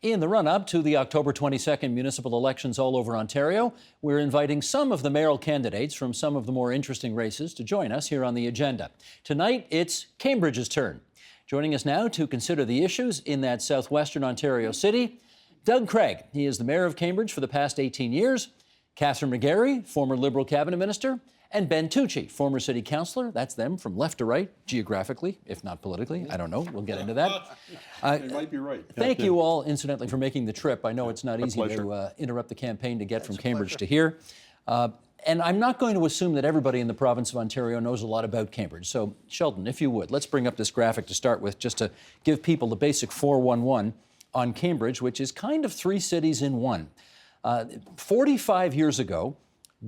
In the run-up to the October 22nd municipal elections all over Ontario, we're inviting some of the mayoral candidates from some of the more interesting races to join us here on the agenda. Tonight, it's Cambridge's turn. Joining us now to consider the issues in that southwestern Ontario city, Doug Craig. He is the mayor of Cambridge for the past 18 years. Kathryn McGarry, former Liberal cabinet minister, and Ben Tucci, former city councillor. That's them from left to right, geographically, if not politically. I don't know. We'll get into that. You might be right. Thank you all, incidentally, for making the trip. I know it's not easy to interrupt the campaign to get from Cambridge to here. And I'm not going to assume that everybody in the province of Ontario knows a lot about Cambridge. So, Sheldon, if you would, let's bring up this graphic to start with, just to give people the basic 411 on Cambridge, which is kind of three cities in one. 45 years ago,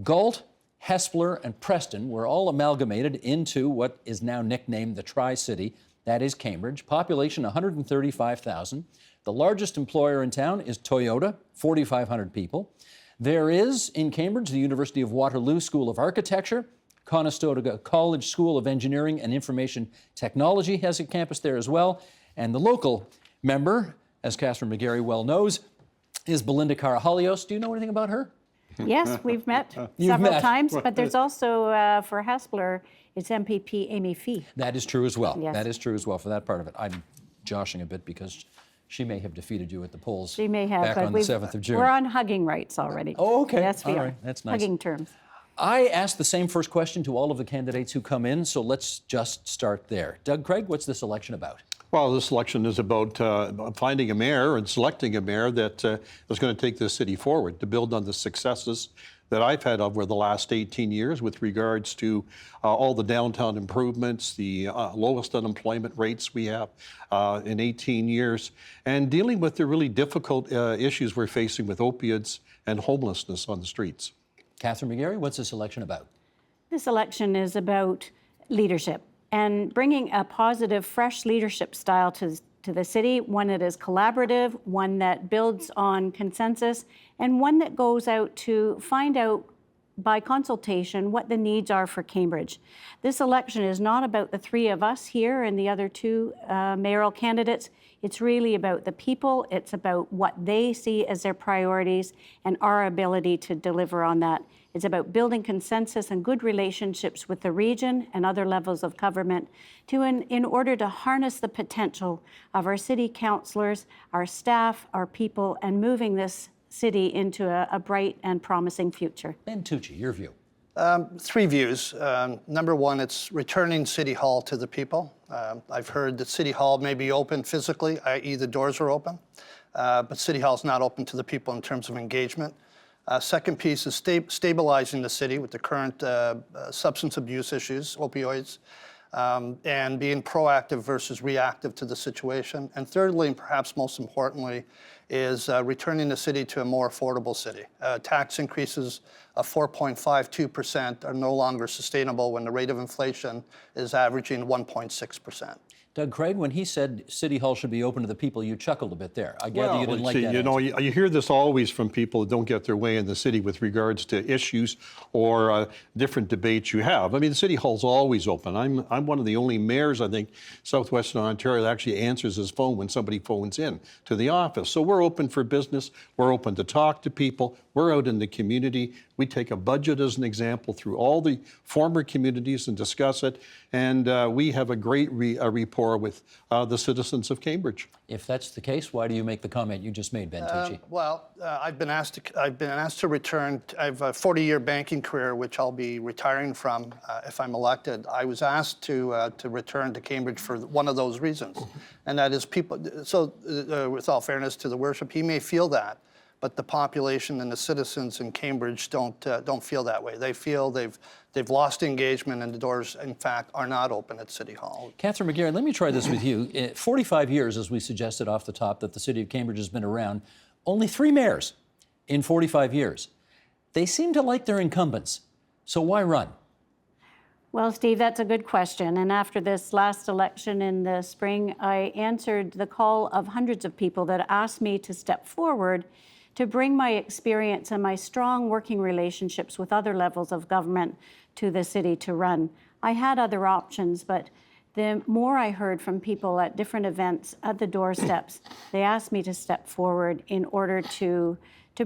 Galt, Hespeler, and Preston were all amalgamated into what is now nicknamed the Tri-City. That is Cambridge. Population 135,000. The largest employer in town is Toyota, 4,500 people. There is, in Cambridge, the University of Waterloo School of Architecture. Conestoga College School of Engineering and Information Technology has a campus there as well. And the local member, as Kathryn McGarry well knows, is Belinda Carahalios. Do you know anything about her? Yes, we've met several times, but there's also, for Hespeler, it's MPP Amy Fee. That is true as well. Yes. That is true as well for that part of it. I'm joshing a bit because she may have defeated you at the polls. She may have, back on the 7th of June. We're on hugging rights already. Oh, okay. Yes, we all are. Right. That's nice. Hugging terms. I asked the same first question to all of the candidates who come in, so let's just start there. Doug Craig, what's this election about? Well, this election is about finding a mayor and selecting a mayor that is going to take this city forward to build on the successes that I've had over the last 18 years with regards to all the downtown improvements, the lowest unemployment rates we have in 18 years, and dealing with the really difficult issues we're facing with opiates and homelessness on the streets. Kathryn McGarry, what's this election about? This election is about leadership and bringing a positive, fresh leadership style to the city, one that is collaborative, one that builds on consensus, and one that goes out to find out by consultation what the needs are for Cambridge. This election is not about the three of us here and the other two mayoral candidates. It's really about the people. It's about what they see as their priorities and our ability to deliver on that. It's about building consensus and good relationships with the region and other levels of government in order to harness the potential of our city councillors, our staff, our people, and moving this city into a bright and promising future. Ben Tucci, your view. Three views. Number one, it's returning City Hall to the people. I've heard that City Hall may be open physically, i.e. the doors are open, but City Hall is not open to the people in terms of engagement. Second piece is stabilizing the city with the current substance abuse issues, opioids, and being proactive versus reactive to the situation. And thirdly, and perhaps most importantly, is returning the city to a more affordable city. Tax increases of 4.52% are no longer sustainable when the rate of inflation is averaging 1.6%. Doug Craig, when he said City Hall should be open to the people, you chuckled a bit there. I gather you didn't like that. You know, you hear this always from people that don't get their way in the city with regards to issues or different debates you have. I mean, the City Hall's always open. I'm one of the only mayors, I think, Southwestern Ontario that actually answers his phone when somebody phones in to the office. So we're open for business. We're open to talk to people. We're out in the community. We take a budget as an example through all the former communities and discuss it. And we have a great rapport with the citizens of Cambridge. If that's the case, why do you make the comment you just made, Ben Tucci? I've been asked to return. I have a 40-year banking career, which I'll be retiring from if I'm elected. I was asked to return to Cambridge for one of those reasons, and that is people. So, with all fairness to the worship, he may feel that, but the population and the citizens in Cambridge don't feel that way. They feel they've lost engagement, and the doors, in fact, are not open at City Hall. Kathryn McGarry, let me try this with you. 45 years, as we suggested off the top, that the city of Cambridge has been around. Only 3 mayors in 45 years. They seem to like their incumbents. So why run? Well, Steve, that's a good question. And after this last election in the spring, I answered the call of hundreds of people that asked me to step forward to bring my experience and my strong working relationships with other levels of government to the city to run. I had other options, but the more I heard from people at different events at the doorsteps, they asked me to step forward in order to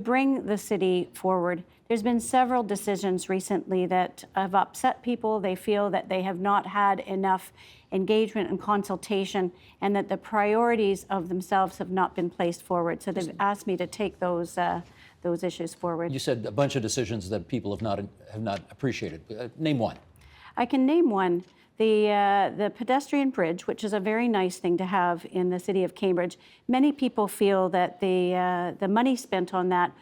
bring the city forward. There's been several decisions recently that have upset people. They feel that they have not had enough engagement and consultation, and that the priorities of themselves have not been placed forward. So they've asked me to take those issues forward. You said a bunch of decisions that people have not appreciated. Name one. I can name one. The Pedestrian Bridge, which is a very nice thing to have in the city of Cambridge. Many people feel that the money spent on that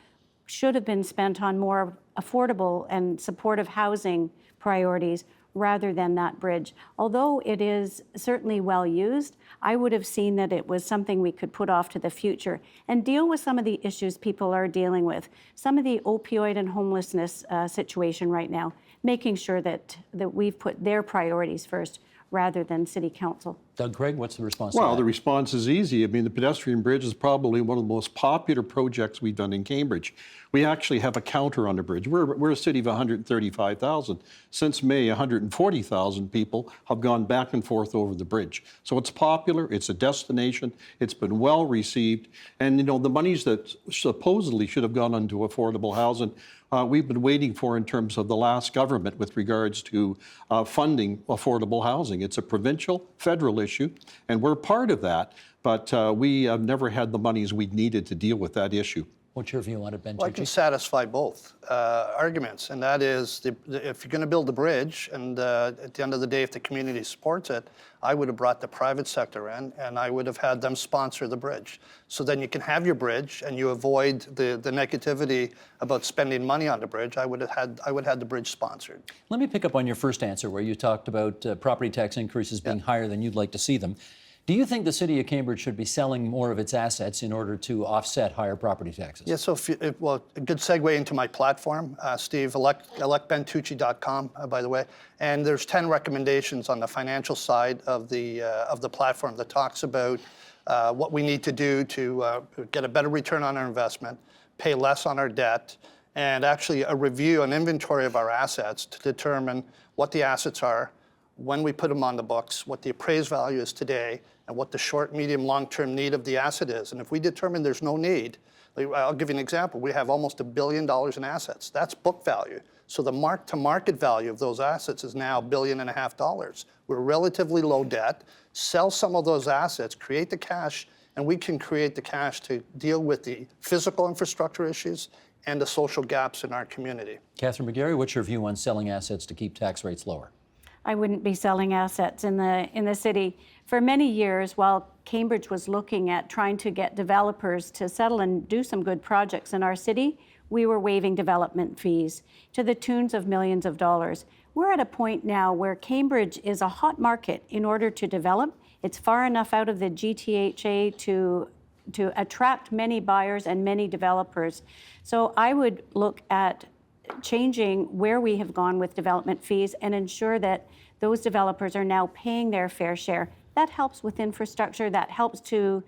should have been spent on more affordable and supportive housing priorities rather than that bridge. Although it is certainly well used, I would have seen that it was something we could put off to the future and deal with some of the issues people are dealing with, some of the opioid and homelessness situation right now, making sure that we've put their priorities first rather than City Council. Doug Craig, what's the response Well, to the that? response is easy. I mean, the pedestrian bridge is probably one of the most popular projects we've done in Cambridge. We actually have a counter on the bridge. We're a city of 135,000. Since May, 140,000 people have gone back and forth over the bridge. So it's popular, it's a destination, it's been well received. And you know, the monies that supposedly should have gone into affordable housing, we've been waiting for in terms of the last government with regards to funding affordable housing. It's a provincial, federal issue, and we're part of that, but we have never had the monies we needed to deal with that issue. What's your view on it, Ben Well, I can Tucci? satisfy both arguments, and that is if you're going to build a bridge, and at the end of the day, if the community supports it, I would have brought the private sector in, and I would have had them sponsor the bridge. So then you can have your bridge, and you avoid the negativity about spending money on the bridge. I would have had the bridge sponsored. Let me pick up on your first answer where you talked about property tax increases being higher than you'd like to see them. Do you think the city of Cambridge should be selling more of its assets in order to offset higher property taxes? Yeah, so well, a good segue into my platform, Steve, electbentucci.com, by the way. And there's 10 recommendations on the financial side of the platform that talks about what we need to do to get a better return on our investment, pay less on our debt, and actually a review, an inventory of our assets to determine what the assets are, when we put them on the books, what the appraised value is today, and what the short, medium, long-term need of the asset is. And if we determine there's no need, I'll give you an example. We have almost $1 billion in assets. That's book value. So the mark-to-market value of those assets is now $1.5 billion. We're relatively low debt. Sell some of those assets, create the cash, and we can create the cash to deal with the physical infrastructure issues and the social gaps in our community. Kathryn McGarry, what's your view on selling assets to keep tax rates lower? I wouldn't be selling assets in the city. For many years, while Cambridge was looking at trying to get developers to settle and do some good projects in our city, we were waiving development fees to the tunes of millions of dollars. We're at a point now where Cambridge is a hot market in order to develop. It's far enough out of the GTHA to attract many buyers and many developers. So I would look at changing where we have gone with development fees and ensure that those developers are now paying their fair share. That helps with infrastructure. That helps to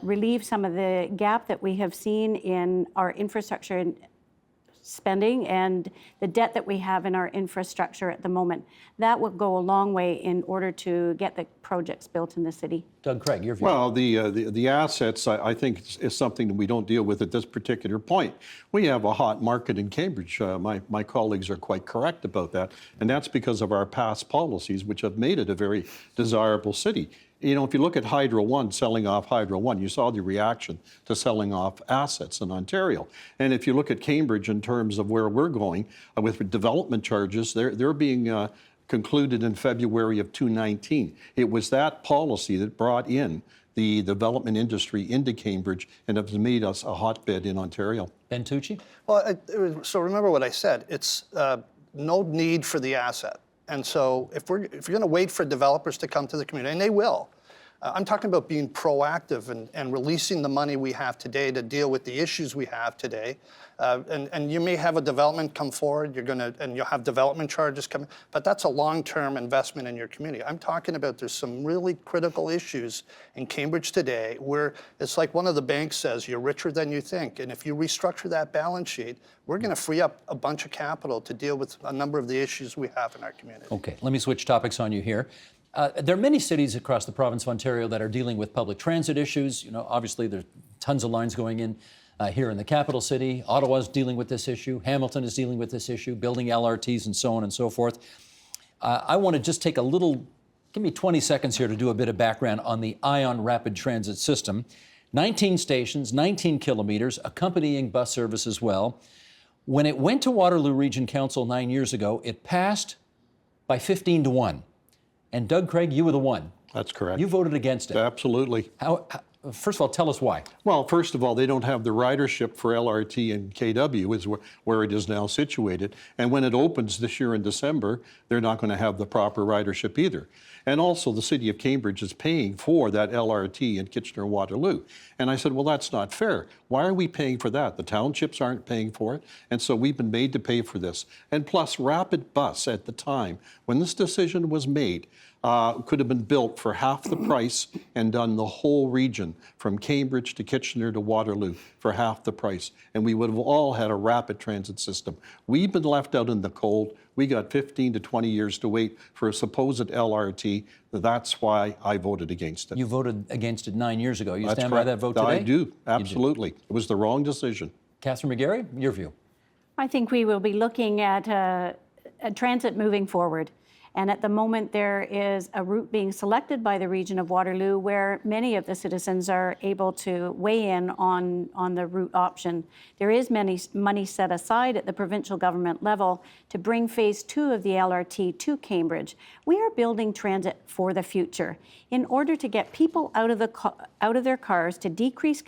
relieve some of the gap that we have seen in our infrastructure spending and the debt that we have in our infrastructure at the moment. That will go a long way in order to get the projects built in the city. Doug Craig, your view. Well, the assets, I think, is something that we don't deal with at this particular point. We have a hot market in Cambridge. My colleagues are quite correct about that, and that's because of our past policies, which have made it a very desirable city. You know, if you look at Hydro One, selling off Hydro One, you saw the reaction to selling off assets in Ontario. And if you look at Cambridge in terms of where we're going with development charges, they're being concluded in February of 2019. It was that policy that brought in the development industry into Cambridge and has made us a hotbed in Ontario. Ben Tucci? Well, so remember what I said. It's no need for the asset. And so if you're going to wait for developers to come to the community, and they will, I'm talking about being proactive and releasing the money we have today to deal with the issues we have today. And you may have a development come forward, and you'll have development charges coming, but that's a long-term investment in your community. I'm talking about there's some really critical issues in Cambridge today where it's like one of the banks says, you're richer than you think. And if you restructure that balance sheet, we're going to free up a bunch of capital to deal with a number of the issues we have in our community. Okay, let me switch topics on you here. There are many cities across the province of Ontario that are dealing with public transit issues. You know, obviously there's tons of lines going in here in the capital city. Ottawa's dealing with this issue. Hamilton is dealing with this issue, building LRTs and so on and so forth. I want to just take give me 20 seconds here to do a bit of background on the ION Rapid Transit System. 19 stations, 19 kilometers, accompanying bus service as well. When it went to Waterloo Region Council 9 years ago, it passed by 15-1. And Doug Craig, you were the one. That's correct. You voted against it. Absolutely. First of all, tell us why. Well, first of all, they don't have the ridership for LRT and KW, is where it is now situated. And when it opens this year in December, they're not going to have the proper ridership either. And also, the city of Cambridge is paying for that LRT in Kitchener-Waterloo. And I said, well, that's not fair. Why are we paying for that? The townships aren't paying for it. And so we've been made to pay for this. And plus, Rapid Bus at the time, when this decision was made, could have been built for half the price and done the whole region from Cambridge to Kitchener to Waterloo for half the price. And we would have all had a rapid transit system. We've been left out in the cold. We got 15 to 20 years to wait for a supposed LRT. That's why I voted against it. You voted against it 9 years ago. You That's stand correct. by that vote today? I do, absolutely. It was the wrong decision. Kathryn McGarry, your view. I think we will be looking at a transit moving forward. And at the moment, there is a route being selected by the region of Waterloo where many of the citizens are able to weigh in on the route option. There is money set aside at the provincial government level to bring phase 2 of the LRT to Cambridge. We are building transit for the future in order to get people out of their cars, to decrease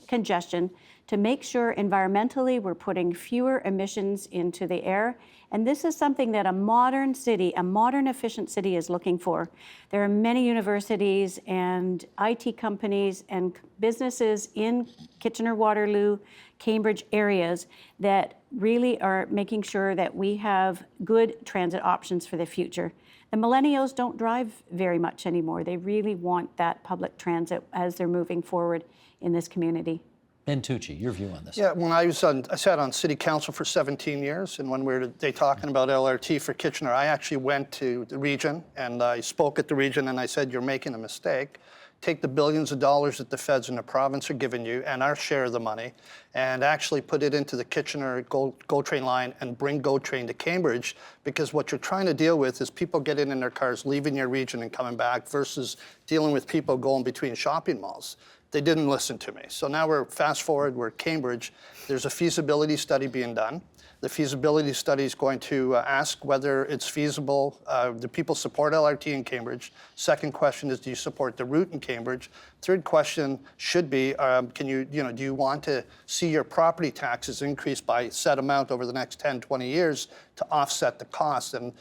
congestion, to make sure environmentally we're putting fewer emissions into the air. And this is something that a modern city, a modern efficient city is looking for. There are many universities and IT companies and businesses in Kitchener-Waterloo, Cambridge areas that really are making sure that we have good transit options for the future. The millennials don't drive very much anymore. They really want that public transit as they're moving forward in this community. Ben Tucci, your view on this. Yeah, when I sat on city council for 17 years, and when they talking about LRT for Kitchener, I actually went to the region and I spoke at the region and I said, you're making a mistake. Take the billions of dollars that the feds and the province are giving you and our share of the money and actually put it into the Kitchener GO train line and bring GO train to Cambridge, because what you're trying to deal with is people getting in their cars, leaving your region and coming back versus dealing with people going between shopping malls. They didn't listen to me. So now we're fast forward, we're at Cambridge. There's a feasibility study being done. The feasibility study is going to ask whether it's feasible. Do people support LRT in Cambridge? Second question is, do you support the route in Cambridge? Third question should be, do you want to see your property taxes increase by a set amount over the next 10, 20 years to offset the cost? And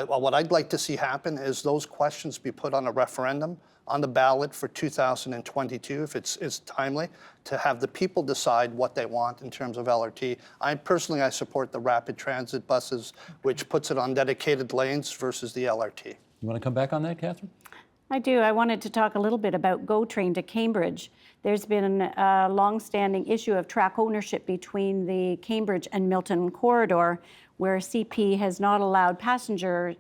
what I'd like to see happen is those questions be put on a referendum on the ballot for 2022, if it's timely, to have the people decide what they want in terms of LRT. I support the rapid transit buses, which puts it on dedicated lanes versus the LRT. You want to come back on that, Kathryn? I do. I wanted to talk a little bit about GO train to Cambridge. There's been a long-standing issue of track ownership between the Cambridge and Milton corridor, where CP has not allowed passenger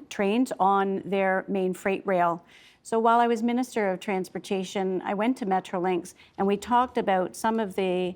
trains on their main freight rail. So while I was Minister of Transportation, I went to Metrolinx and we talked about some of the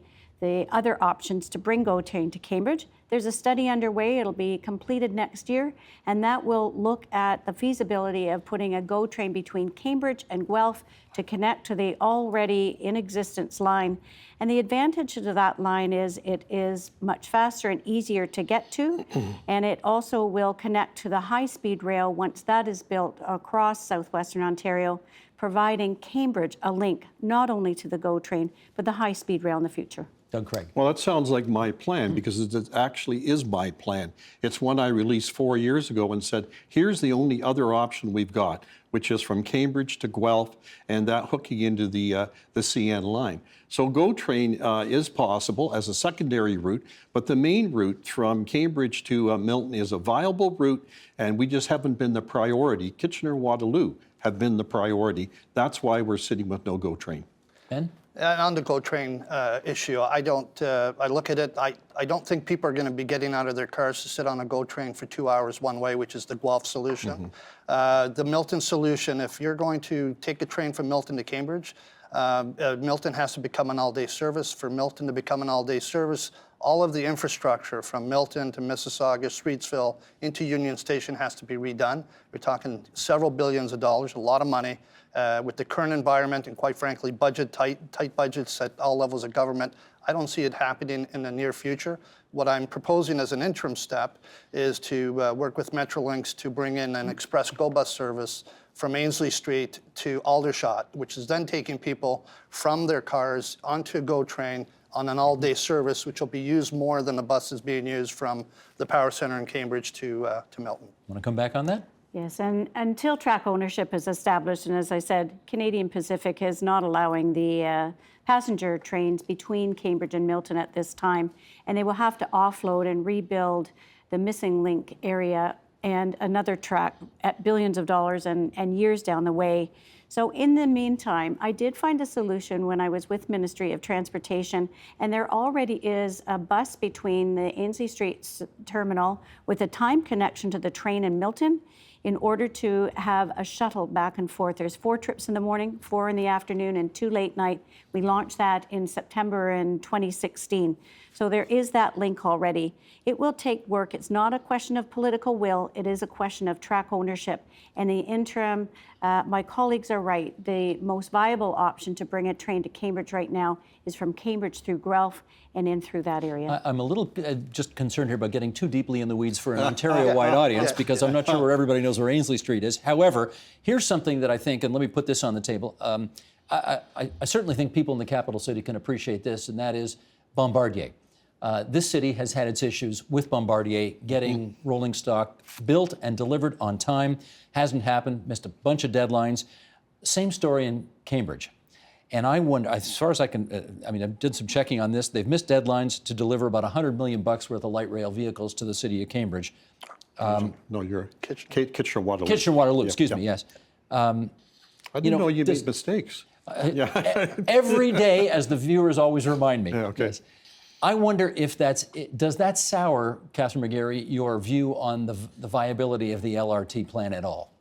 other options to bring GO train to Cambridge. There's a study underway, it'll be completed next year, and that will look at the feasibility of putting a GO train between Cambridge and Guelph to connect to the already in existence line. And the advantage to that line is it is much faster and easier to get to, and it also will connect to the high-speed rail once that is built across southwestern Ontario, providing Cambridge a link not only to the GO train, but the high-speed rail in the future. Doug Craig. Well, that sounds like my plan, because it actually is my plan. It's one I released 4 years ago and said, here's the only other option we've got, which is from Cambridge to Guelph and that hooking into the CN line. So GO train is possible as a secondary route, but the main route from Cambridge to Milton is a viable route, and we just haven't been the priority. Kitchener-Waterloo have been the priority. That's why we're sitting with no GO train. Ben? And on the GO train issue, I look at it, I don't think people are going to be getting out of their cars to sit on a GO train for 2 hours one way, which is the Guelph solution. The Milton solution, if you're going to take a train from Milton to Cambridge, Milton has to become an all-day service. For Milton to become an all-day service, all of the infrastructure from Milton to Mississauga, Streetsville into Union Station has to be redone. We're talking several billions of dollars, a lot of money. With the current environment and quite frankly, tight budgets at all levels of government, I don't see it happening in the near future. What I'm proposing as an interim step is to work with Metrolinx to bring in an express GO bus service from Ainsley Street to Aldershot, which is then taking people from their cars onto a GO train on an all-day service, which will be used more than the buses being used from the Power Centre in Cambridge to Milton. Want to come back on that? Yes, and until track ownership is established, and as I said, Canadian Pacific is not allowing the passenger trains between Cambridge and Milton at this time, and they will have to offload and rebuild the missing link area and another track at billions of dollars and years down the way. So in the meantime, I did find a solution when I was with Ministry of Transportation, and there already is a bus between the Ainsley Street terminal with a time connection to the train in Milton in order to have a shuttle back and forth. There's 4 trips in the morning, 4 in the afternoon, and 2 late night. We launched that in September in 2016. So there is that link already. It will take work. It's not a question of political will. It is a question of track ownership. And the interim, my colleagues are right. The most viable option to bring a train to Cambridge right now is from Cambridge through Guelph and in through that area. I'm a little just concerned here about getting too deeply in the weeds for an Ontario-wide audience because I'm not sure where everybody knows where Ainsley Street is. However, here's something that I think, and let me put this on the table. I certainly think people in the capital city can appreciate this, and that is Bombardier. This city has had its issues with Bombardier getting rolling stock built and delivered on time. Hasn't happened, missed a bunch of deadlines. Same story in Cambridge. And I wonder, as far as I can, I did some checking on this. They've missed deadlines to deliver about $100 million worth of light rail vehicles to the city of Cambridge. No, you're Kitchener-Waterloo. Kitchener-Waterloo, excuse me, yes. I didn't know you made mistakes. Every day, as the viewers always remind me. Yeah, okay. Yes. I wonder if does that sour, Kathryn McGarry, your view on the viability of the LRT plan at all?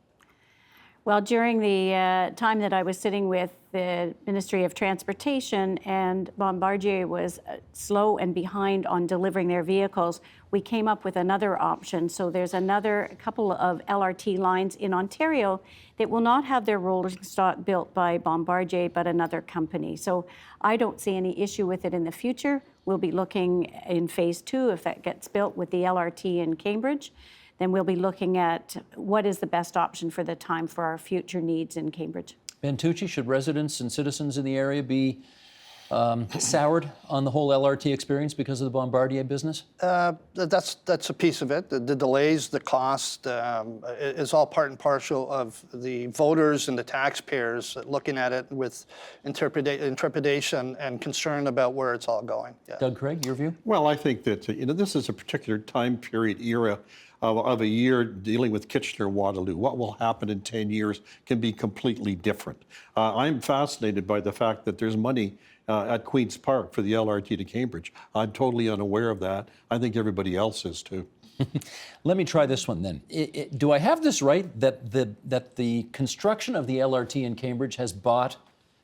Well, during the time that I was sitting with the Ministry of Transportation and Bombardier was slow and behind on delivering their vehicles, we came up with another option. So there's another couple of LRT lines in Ontario that will not have their rolling stock built by Bombardier, but another company. So I don't see any issue with it in the future. We'll be looking in phase 2, if that gets built with the LRT in Cambridge, then we'll be looking at what is the best option for the time for our future needs in Cambridge. Ben Tucci, should residents and citizens in the area be soured on the whole LRT experience because of the Bombardier business? That's a piece of it. The delays, the cost is all part and parcel of the voters and the taxpayers looking at it with intrepidation and concern about where it's all going. Yeah. Doug Craig, your view? Well, I think that this is a particular time period, era of a year dealing with Kitchener-Waterloo. What will happen in 10 years can be completely different. I'm fascinated by the fact that there's money at Queen's Park for the LRT to Cambridge. I'm totally unaware of that. I think everybody else is too. Let me try this one then. Do I have this right that the construction of the LRT in Cambridge has brought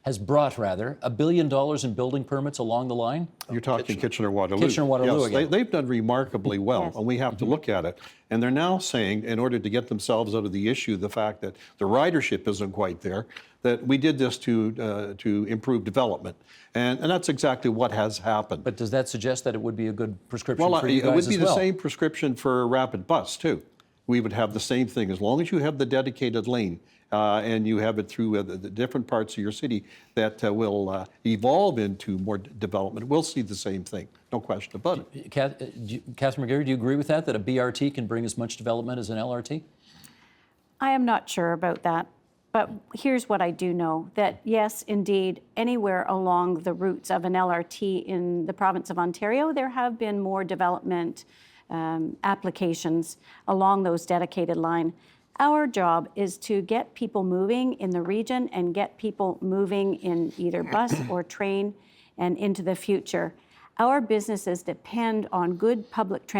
$1 billion in building permits along the line? You're talking Kitchener-Waterloo. Kitchener-Waterloo yes, again. They've done remarkably well, Yes. and we have to look at it. And they're now saying, in order to get themselves out of the issue, the fact that the ridership isn't quite there, that we did this to improve development. And that's exactly what has happened. But does that suggest that it would be a good prescription for you guys it would be as well? the same prescription for a rapid bus, too. We would have the same thing. As long as you have the dedicated lane, and you have it through the different parts of your city that will evolve into more development, we'll see the same thing, no question about it. Kathryn McGarry, do you agree with that a BRT can bring as much development as an LRT? I am not sure about that, but here's what I do know, that yes, indeed, anywhere along the routes of an LRT in the province of Ontario, there have been more development applications along those dedicated line. Our job is to get people moving in the region and get people moving in either bus or train and into the future. Our businesses depend on good public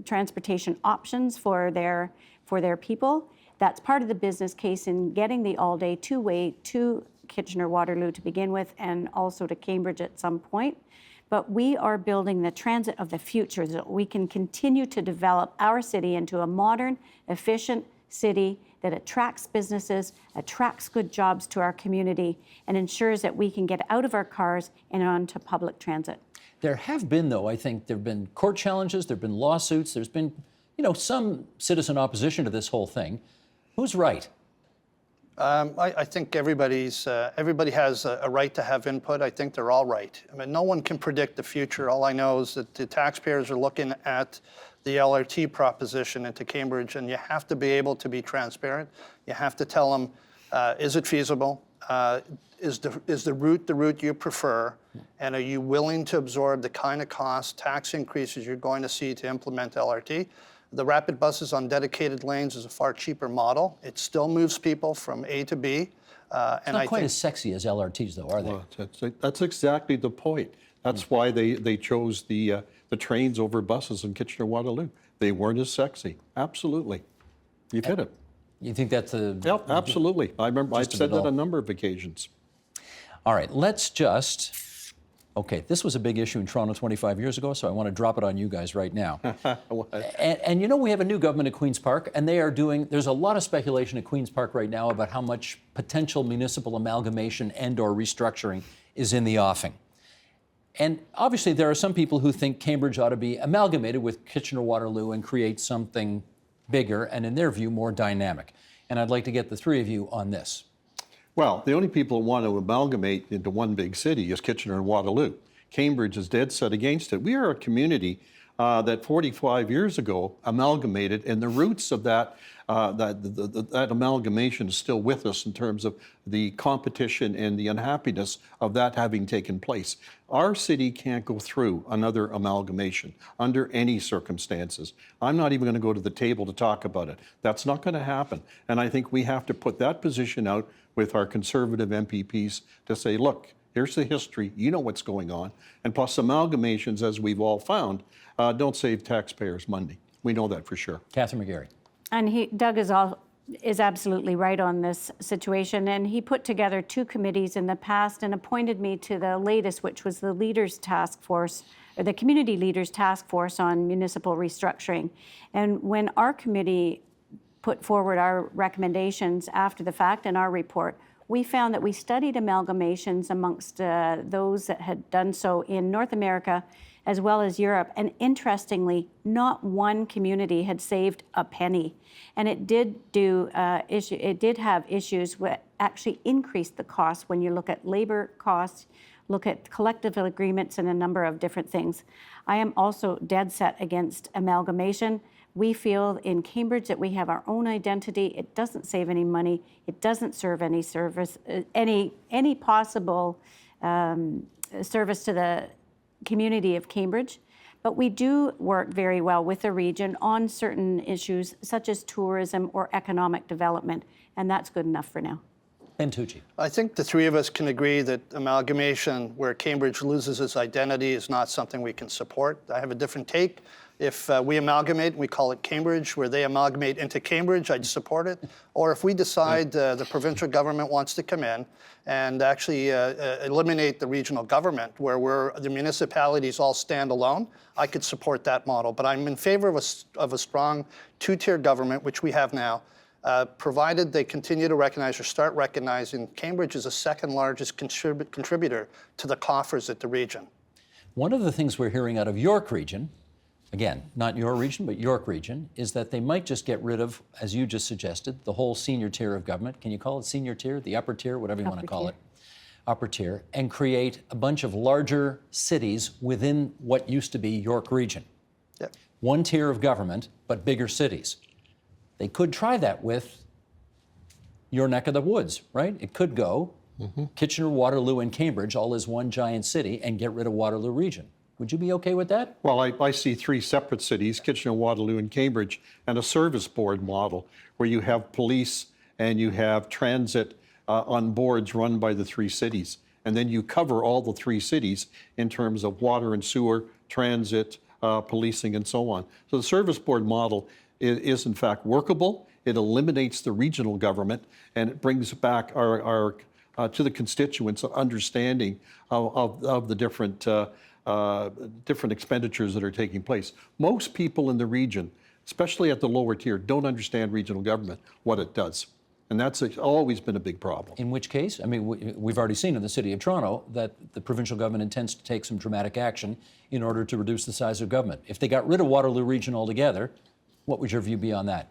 transportation options for their people. That's part of the business case in getting the all-day two-way to Kitchener-Waterloo to begin with, and also to Cambridge at some point. But we are building the transit of the future so that we can continue to develop our city into a modern, efficient city that attracts businesses, attracts good jobs to our community, and ensures that we can get out of our cars and onto public transit. There have been, though, I think there have been court challenges, there have been lawsuits, there's been, some citizen opposition to this whole thing. Who's right? I think everybody has a right to have input. I think they're all right. I mean, no one can predict the future. All I know is that the taxpayers are looking at the LRT proposition into Cambridge, and you have to be able to be transparent. You have to tell them, is it feasible? Is the route you prefer? And are you willing to absorb the kind of cost, tax increases you're going to see to implement LRT? The rapid buses on dedicated lanes is a far cheaper model. It still moves people from A to B. It's not quite as sexy as LRTs, though, are they? Well, that's exactly the point. That's why they chose the trains over buses in Kitchener-Waterloo. They weren't as sexy. Absolutely. You've hit it. You think that's a... Yep, absolutely. I remember I've said that on a number of occasions. All right, let's just... Okay, this was a big issue in Toronto 25 years ago, so I want to drop it on you guys right now. and we have a new government at Queen's Park, and there's a lot of speculation at Queen's Park right now about how much potential municipal amalgamation and or restructuring is in the offing. And obviously there are some people who think Cambridge ought to be amalgamated with Kitchener-Waterloo and create something bigger and, in their view, more dynamic. And I'd like to get the three of you on this. Well, the only people who want to amalgamate into one big city is Kitchener and Waterloo. Cambridge is dead set against it. We are a community that 45 years ago amalgamated, and the roots of that amalgamation is still with us in terms of the competition and the unhappiness of that having taken place. Our city can't go through another amalgamation under any circumstances. I'm not even going to go to the table to talk about it. That's not going to happen. And I think we have to put that position out with our Conservative MPPs to say, look, here's the history, you know what's going on. And plus amalgamations, as we've all found, don't save taxpayers money. We know that for sure. Kathryn McGarry. And Doug is absolutely right on this situation. And he put together two committees in the past and appointed me to the latest, which was the Leaders Task Force, or the Community Leaders Task Force on Municipal Restructuring. And when our committee put forward our recommendations after the fact in our report, we found that we studied amalgamations amongst those that had done so in North America as well as Europe. And interestingly, not one community had saved a penny. And it did have issues that actually increased the cost when you look at labor costs, look at collective agreements, and a number of different things. I am also dead set against amalgamation. We feel in Cambridge that we have our own identity. It doesn't save any money. It doesn't serve any service, any possible service to the community of Cambridge. But we do work very well with the region on certain issues such as tourism or economic development, and that's good enough for now. Ben Tucci. I think the three of us can agree that amalgamation where Cambridge loses its identity is not something we can support. I have a different take. If we amalgamate, we call it Cambridge, where they amalgamate into Cambridge, I'd support it. Or if we decide the provincial government wants to come in and actually eliminate the regional government, where the municipalities all stand alone, I could support that model. But I'm in favor of a strong two-tier government, which we have now, provided they continue to recognize or start recognizing Cambridge is the second largest contributor to the coffers at the region. One of the things we're hearing out of York Region, again, not your region, but York Region, is that they might just get rid of, as you just suggested, the whole senior tier of government. Can you call it senior tier? The upper tier, whatever you want to call it. Upper tier, and create a bunch of larger cities within what used to be York Region. Yep. One tier of government, but bigger cities. They could try that with your neck of the woods, right? It could go Kitchener, Waterloo, and Cambridge all as one giant city and get rid of Waterloo Region. Would you be okay with that? Well, I see three separate cities, Kitchener, Waterloo, and Cambridge, and a service board model where you have police and you have transit on boards run by the three cities. And then you cover all the three cities in terms of water and sewer, transit, policing, and so on. So the service board model is in fact workable. It eliminates the regional government, and it brings back our to the constituents understanding of the different expenditures that are taking place. Most people in the region, especially at the lower tier, don't understand regional government, what it does. And that's always been a big problem. In which case, I mean, we've already seen in the City of Toronto that the provincial government intends to take some dramatic action in order to reduce the size of government. If they got rid of Waterloo Region altogether, what would your view be on that?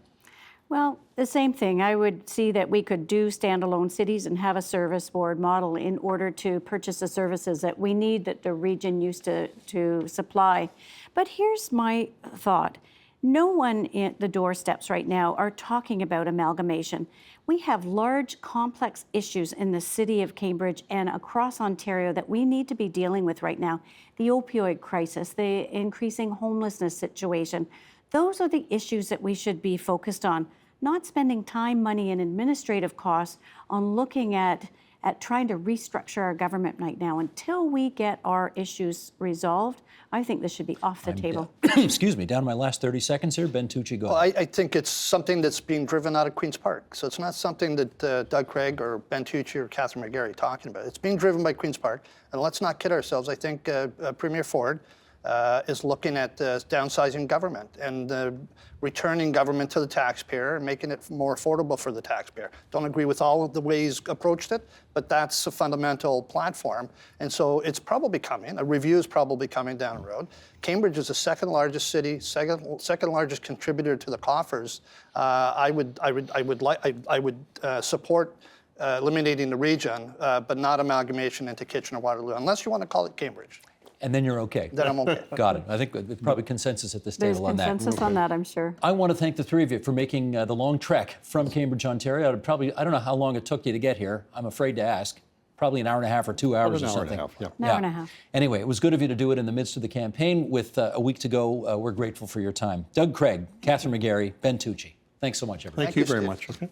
Well, the same thing. I would see that we could do standalone cities and have a service board model in order to purchase the services that we need that the region used to supply. But here's my thought. No one at the doorsteps right now are talking about amalgamation. We have large, complex issues in the city of Cambridge and across Ontario that we need to be dealing with right now. The opioid crisis, the increasing homelessness situation. Those are the issues that we should be focused on, not spending time, money, and administrative costs on looking at trying to restructure our government right now. Until we get our issues resolved, I think this should be off the table. Excuse me, down to my last 30 seconds here. Ben Tucci, go Well, ahead. I think it's something that's being driven out of Queen's Park. So it's not something that Doug Craig or Ben Tucci or Kathryn McGarry are talking about. It's being driven by Queen's Park. And let's not kid ourselves. I think Premier Ford is looking at downsizing government and returning government to the taxpayer and making it more affordable for the taxpayer. Don't agree with all of the ways approached it, but that's a fundamental platform. And so it's probably coming. A review is probably coming down the road. Cambridge is the second largest city, second largest contributor to the coffers. I would support eliminating the region, but not amalgamation into Kitchener-Waterloo, unless you want to call it Cambridge. And then you're okay. Then I'm okay. Got it. I think there's probably consensus at this There's table on that. consensus on that, I'm sure. I want to thank the three of you for making the long trek from Cambridge, Ontario. I don't know how long it took you to get here. I'm afraid to ask. Probably an hour and a half or 2 hours or something. An hour and a half, An hour and a half. Anyway, it was good of you to do it in the midst of the campaign. With a week to go, we're grateful for your time. Doug Craig, Kathryn McGarry, Ben Tucci. Thanks so much, everybody. Thank you very Steve. much. Okay.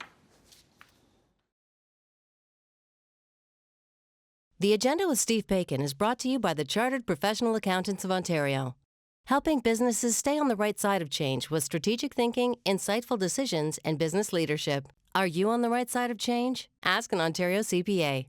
The Agenda with Steve Paikin is brought to you by the Chartered Professional Accountants of Ontario, helping businesses stay on the right side of change with strategic thinking, insightful decisions, and business leadership. Are you on the right side of change? Ask an Ontario CPA.